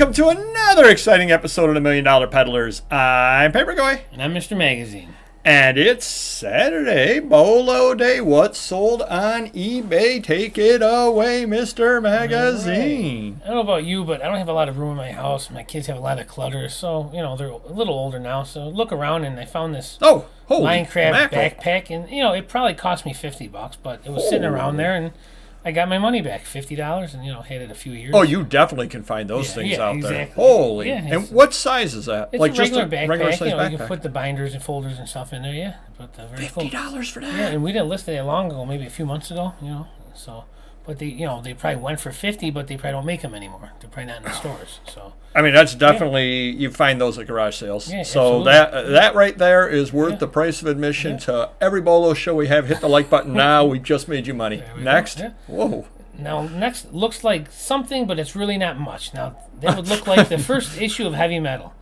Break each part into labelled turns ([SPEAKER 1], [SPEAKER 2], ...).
[SPEAKER 1] Welcome to another exciting episode of the $1 Million Peddlers. I'm Paperboy.
[SPEAKER 2] And I'm Mr. Magazine.
[SPEAKER 1] And it's Saturday, BOLO Day. What's sold on eBay? Take it away, Mr. Magazine.
[SPEAKER 2] Right. I don't know about you, but I don't have a lot of room in my house. My kids have a lot of clutter, so, you know, they're a little older now. So look around, and I found this Minecraft backpack, and, you know, it probably cost me $50, but it was sitting around there, and I got my money back, $50, and, you know, had it a few years.
[SPEAKER 1] Oh, you definitely can find those things out
[SPEAKER 2] exactly.
[SPEAKER 1] there. Holy.
[SPEAKER 2] Yeah,
[SPEAKER 1] and what size is that?
[SPEAKER 2] It's
[SPEAKER 1] like
[SPEAKER 2] a
[SPEAKER 1] just
[SPEAKER 2] regular
[SPEAKER 1] a
[SPEAKER 2] backpack.
[SPEAKER 1] regular size backpack?
[SPEAKER 2] You can put the binders and folders and stuff in there, yeah. But very
[SPEAKER 1] $50
[SPEAKER 2] cool.
[SPEAKER 1] for that?
[SPEAKER 2] Yeah, and we didn't list it that long ago, maybe a few months ago, you know. So, but they, you know, they probably went for $50, but they probably don't make them anymore. They're probably not in the stores. So,
[SPEAKER 1] I mean, that's definitely you find those at garage sales.
[SPEAKER 2] Yeah,
[SPEAKER 1] so that right there is worth the price of admission to every BOLO show we have. Hit the like button now. We've just made you money. Next, whoa.
[SPEAKER 2] Now, next looks like something, but it's really not much. Now, that would look like the first issue of Heavy Metal,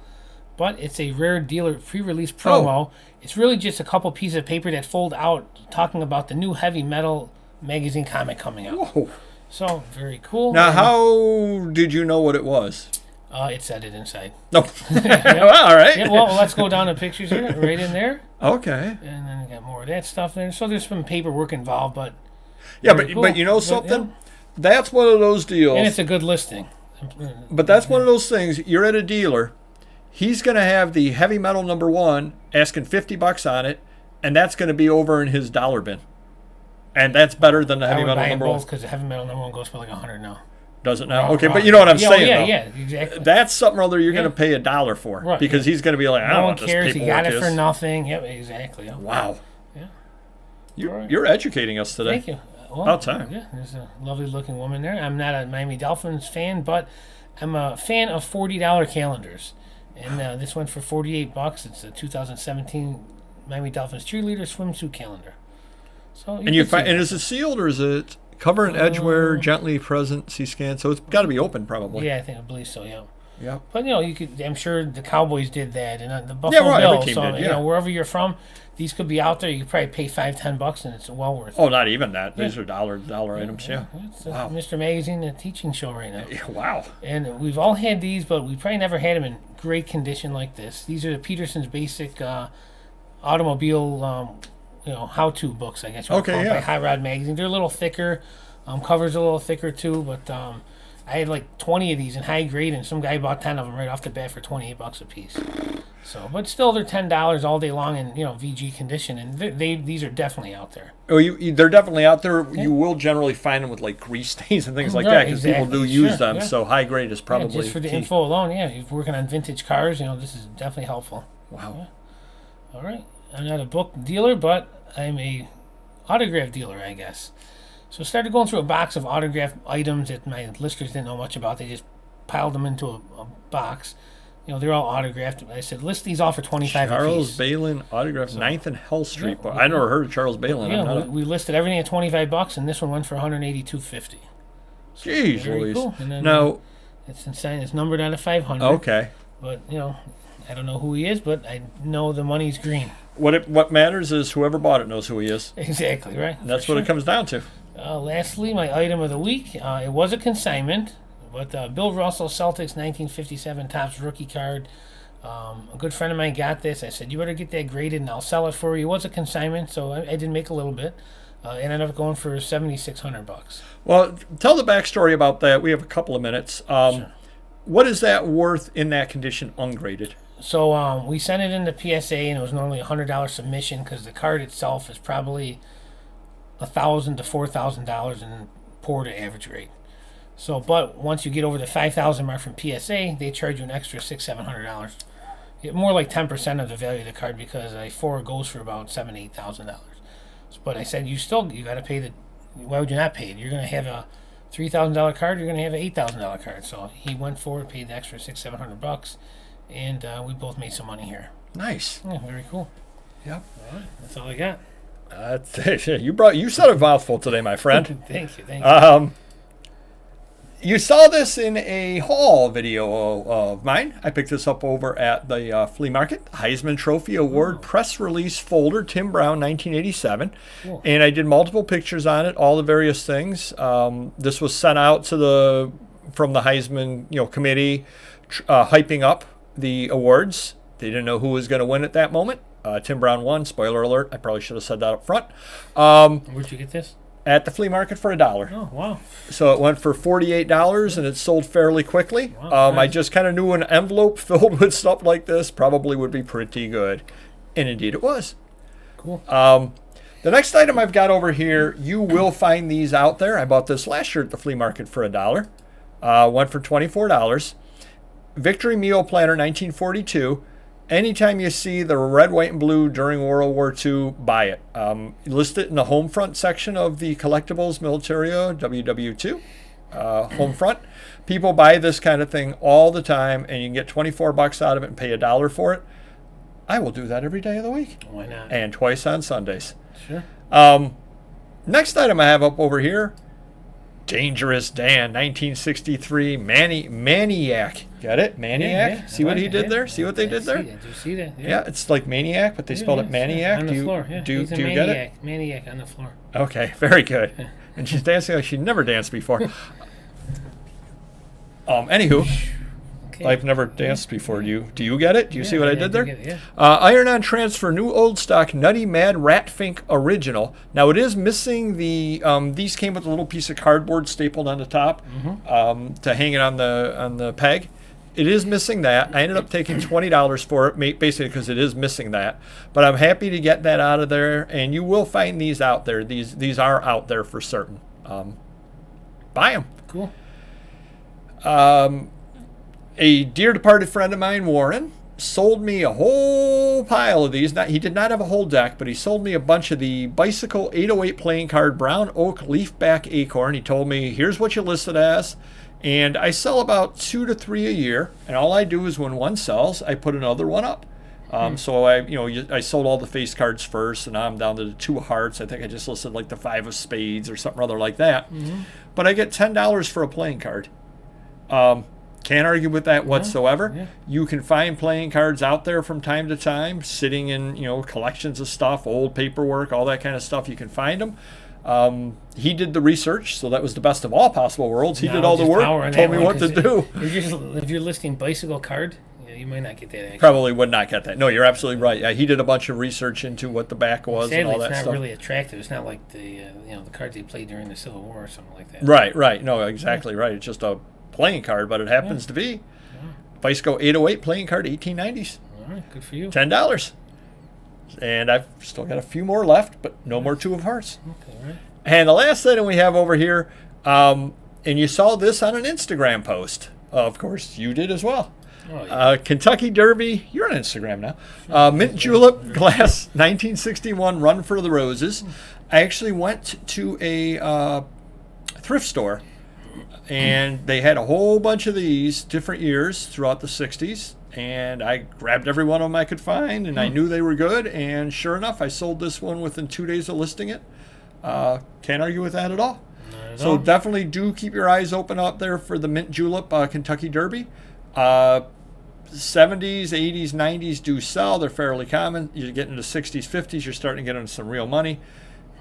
[SPEAKER 2] but it's a rare dealer pre-release promo. It's really just a couple pieces of paper that fold out, talking about the new Heavy Metal magazine comic coming out.
[SPEAKER 1] Whoa.
[SPEAKER 2] So, very cool.
[SPEAKER 1] Now, how did you know what it was?
[SPEAKER 2] It said it inside.
[SPEAKER 1] No. Well, all right.
[SPEAKER 2] Yeah, well, let's go down to pictures here, right in there.
[SPEAKER 1] Okay.
[SPEAKER 2] And then we got more of that stuff there. So there's some paperwork involved, but
[SPEAKER 1] yeah, but you know something? That's one of those deals.
[SPEAKER 2] And it's a good listing.
[SPEAKER 1] But that's one of those things. You're at a dealer. He's going to have the Heavy Metal #1 asking $50 on it, and that's going to be over in his dollar bin. And that's better than the Heavy Metal #1.
[SPEAKER 2] Because the Heavy Metal #1 goes for like $100 now.
[SPEAKER 1] Does it now? Okay, but you know what I'm saying, though.
[SPEAKER 2] Yeah, exactly.
[SPEAKER 1] That's something or other you're going to pay $1 for.
[SPEAKER 2] Right,
[SPEAKER 1] because he's going to be like, I don't
[SPEAKER 2] no
[SPEAKER 1] know
[SPEAKER 2] one
[SPEAKER 1] what this
[SPEAKER 2] cares. He got it
[SPEAKER 1] is.
[SPEAKER 2] for nothing. Yep, exactly. Yep.
[SPEAKER 1] Wow.
[SPEAKER 2] Yeah.
[SPEAKER 1] You're educating us today.
[SPEAKER 2] Thank you. Well,
[SPEAKER 1] about time.
[SPEAKER 2] Yeah, there's a lovely looking woman there. I'm not a Miami Dolphins fan, but I'm a fan of $40 calendars. And this went for $48. It's a 2017 Miami Dolphins cheerleader swimsuit calendar. So
[SPEAKER 1] and is it sealed or is it cover and edgeware, gently present, C-scan? So it's got to be open probably.
[SPEAKER 2] Yeah, I believe so. Yeah.
[SPEAKER 1] Yeah.
[SPEAKER 2] But you know, I'm sure the Cowboys did that, and the Buffalo Bills. So you know, wherever you're from, these could be out there. You could probably pay $5-10, and it's well worth it.
[SPEAKER 1] Oh, not even that. These are dollar items. Yeah.
[SPEAKER 2] It's Mr. Magazine, a teaching show right now.
[SPEAKER 1] Wow.
[SPEAKER 2] And we've all had these, but we probably never had them in great condition like this. These are the Petersons Basic automobile, how-to books, I guess.
[SPEAKER 1] Okay, yeah.
[SPEAKER 2] By High Rod Magazine. They're a little thicker. Covers a little thicker too, but I had like 20 of these in high grade, and some guy bought 10 of them right off the bat for $28 a piece. So, but still, they're $10 all day long in VG condition, and these are definitely out there.
[SPEAKER 1] Oh, they're definitely out there. Yeah. You will generally find them with like grease stains and things like that because people do use them. Yeah. So high grade is probably
[SPEAKER 2] just for the info alone. Yeah, if you're working on vintage cars, this is definitely helpful.
[SPEAKER 1] Wow.
[SPEAKER 2] Yeah. All right, I'm not a book dealer, but I'm a autograph dealer, I guess. So I started going through a box of autographed items that my listers didn't know much about. They just piled them into a box. They're all autographed. I said, list these all for $25 a piece.
[SPEAKER 1] Charles Balin autographed 9th and Hell Street. Yeah, I never heard of Charles Balin.
[SPEAKER 2] Yeah, we listed everything at $25, and this one went for $182.50. So
[SPEAKER 1] jeez, Louise.
[SPEAKER 2] Cool. And then,
[SPEAKER 1] now,
[SPEAKER 2] it's insane. It's numbered out of 500.
[SPEAKER 1] Okay.
[SPEAKER 2] But, I don't know who he is, but I know the money's green.
[SPEAKER 1] What matters is whoever bought it knows who he is.
[SPEAKER 2] Exactly, right?
[SPEAKER 1] And that's what it comes down to.
[SPEAKER 2] Lastly, my item of the week. It was a consignment, but Bill Russell, Celtics 1957 Topps rookie card. A good friend of mine got this. I said, you better get that graded and I'll sell it for you. It was a consignment, so I did make a little bit. It ended up going for $7,600.
[SPEAKER 1] Well, tell the backstory about that. We have a couple of minutes.
[SPEAKER 2] Sure.
[SPEAKER 1] What is that worth in that condition ungraded?
[SPEAKER 2] So we sent it into PSA, and it was normally a $100 submission because the card itself is probably $1,000 to $4,000 in poor to average rate. So, but once you get over the $5,000 mark from PSA, they charge you an extra $600-700. More like 10% of the value of the card because a 4 goes for about $7,000-8,000. But I said you got to pay the. Why would you not pay it? You're going to have a $3,000 card. You're going to have an $8,000 card. So he went for it, paid the extra $600-700, and we both made some money here.
[SPEAKER 1] Nice.
[SPEAKER 2] Yeah, very cool.
[SPEAKER 1] Yep.
[SPEAKER 2] All right, that's all I got.
[SPEAKER 1] You said a mouthful today, my friend.
[SPEAKER 2] Thank you.
[SPEAKER 1] You saw this in a haul video of mine. I picked this up over at the flea market. Heisman Trophy Award press release folder, Tim Brown, 1987. Cool. And I did multiple pictures on it, all the various things. This was sent out to the from the Heisman, committee, hyping up the awards. They didn't know who was going to win at that moment. Tim Brown won. Spoiler alert. I probably should have said that up front.
[SPEAKER 2] Where'd you get this?
[SPEAKER 1] At the flea market for $1.
[SPEAKER 2] Oh, wow.
[SPEAKER 1] So it went for $48, and it sold fairly quickly.
[SPEAKER 2] Wow, nice.
[SPEAKER 1] I just kind of knew an envelope filled with stuff like this probably would be pretty good. And indeed it was.
[SPEAKER 2] Cool.
[SPEAKER 1] The next item I've got over here, you will find these out there. I bought this last year at the flea market for $1. Went for $24. Victory Meal Planner 1942. Anytime you see the red, white, and blue during World War II, buy it. List it in the home front section of the Collectibles Militaria WW2 home front. People buy this kind of thing all the time, and you can get $24 out of it and pay $1 for it. I will do that every day of the week.
[SPEAKER 2] Why not?
[SPEAKER 1] And twice on Sundays.
[SPEAKER 2] Sure.
[SPEAKER 1] Next item I have up over here, Dangerous Dan 1963 Maniac. Got it? Maniac?
[SPEAKER 2] Yeah,
[SPEAKER 1] see what he did there? See what they did there?
[SPEAKER 2] Do you see that?
[SPEAKER 1] Yeah, it's like Maniac, but they spelled it Maniac.
[SPEAKER 2] On the floor. Yeah.
[SPEAKER 1] Do
[SPEAKER 2] He's a
[SPEAKER 1] you
[SPEAKER 2] maniac.
[SPEAKER 1] get it?
[SPEAKER 2] Maniac on the floor.
[SPEAKER 1] Okay, very good. And she's dancing like she never danced before. Anywho,
[SPEAKER 2] Okay.
[SPEAKER 1] I've never danced before. Do you get it? Do you see what I did there?
[SPEAKER 2] get it, yeah.
[SPEAKER 1] Iron-on transfer, new old stock, Nutty Mad Rat Fink original. Now it is missing the. These came with a little piece of cardboard stapled on the top to hang it on the peg. It is missing that. I ended up taking $20 for it, basically because it is missing that. But I'm happy to get that out of there, and you will find these out there. These are out there for certain. Buy them.
[SPEAKER 2] Cool.
[SPEAKER 1] A dear departed friend of mine, Warren, sold me a whole pile of these. He did not have a whole deck, but he sold me a bunch of the Bicycle 808 playing card Brown Oak Leaf Back Acorn. He told me, here's what you listed as. And I sell about 2 to 3 a year. And all I do is when one sells, I put another one up. So I sold all the face cards first, and now I'm down to the 2 of hearts. I think I just listed like the 5 of spades or something other like that. But I get $10 for a playing card. Can't argue with that whatsoever.
[SPEAKER 2] Yeah.
[SPEAKER 1] You can find playing cards out there from time to time, sitting in collections of stuff, old paperwork, all that kind of stuff. You can find them. He did the research, so that was the best of all possible worlds. He did all the work, told me what to do.
[SPEAKER 2] If you're listing bicycle card, you might not get that. Actually.
[SPEAKER 1] Probably would not get that. No, you're absolutely right. Yeah, he did a bunch of research into what the back was
[SPEAKER 2] Sadly,
[SPEAKER 1] and all that
[SPEAKER 2] it's
[SPEAKER 1] stuff.
[SPEAKER 2] not really attractive. It's not like the the cards they played during the Civil War or something like that.
[SPEAKER 1] Right. No, exactly right. It's just a playing card, but it happens to be Bicycle 808 playing card, 1890s.
[SPEAKER 2] All right, good for you.
[SPEAKER 1] $10. And I've still got a few more left, but no more 2 of hearts.
[SPEAKER 2] Okay, right.
[SPEAKER 1] And the last item we have over here, and you saw this on an Instagram post. Of course, you did as well.
[SPEAKER 2] Oh, yeah.
[SPEAKER 1] Kentucky Derby, you're on Instagram now. Mint Julep Glass 1961 Run for the Roses. I actually went to a thrift store, and they had a whole bunch of these different years throughout the 60s. And I grabbed every one of them I could find, and I knew they were good. And sure enough, I sold this one within 2 days of listing it. Can't argue with that at all. So definitely do keep your eyes open out there for the Mint Julep Kentucky Derby. 70s, 80s, 90s do sell. They're fairly common. You get into 60s, 50s, you're starting to get into some real money.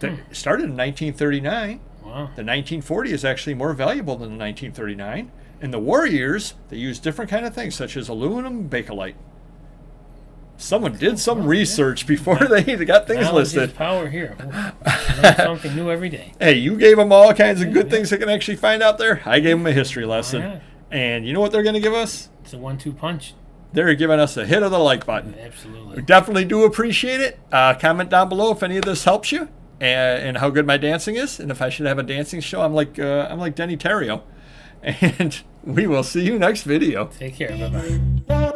[SPEAKER 1] They started in 1939.
[SPEAKER 2] Wow.
[SPEAKER 1] The 1940 is actually more valuable than the 1939. In the war years, they used different kind of things, such as aluminum, Bakelite. Someone did some research before they got things
[SPEAKER 2] Knowledge
[SPEAKER 1] listed.
[SPEAKER 2] is power here. Learn something new every day.
[SPEAKER 1] Hey, you gave them all kinds of good things they can actually find out there. I gave them a history lesson.
[SPEAKER 2] Yeah.
[SPEAKER 1] And you know what they're going to give us?
[SPEAKER 2] It's a 1-2 punch.
[SPEAKER 1] They're giving us a hit of the like button.
[SPEAKER 2] Absolutely.
[SPEAKER 1] We definitely do appreciate it. Comment down below if any of this helps you and how good my dancing is. And if I should have a dancing show, I'm like Denny Terrio. And we will see you next video.
[SPEAKER 2] Take care. Bye-bye.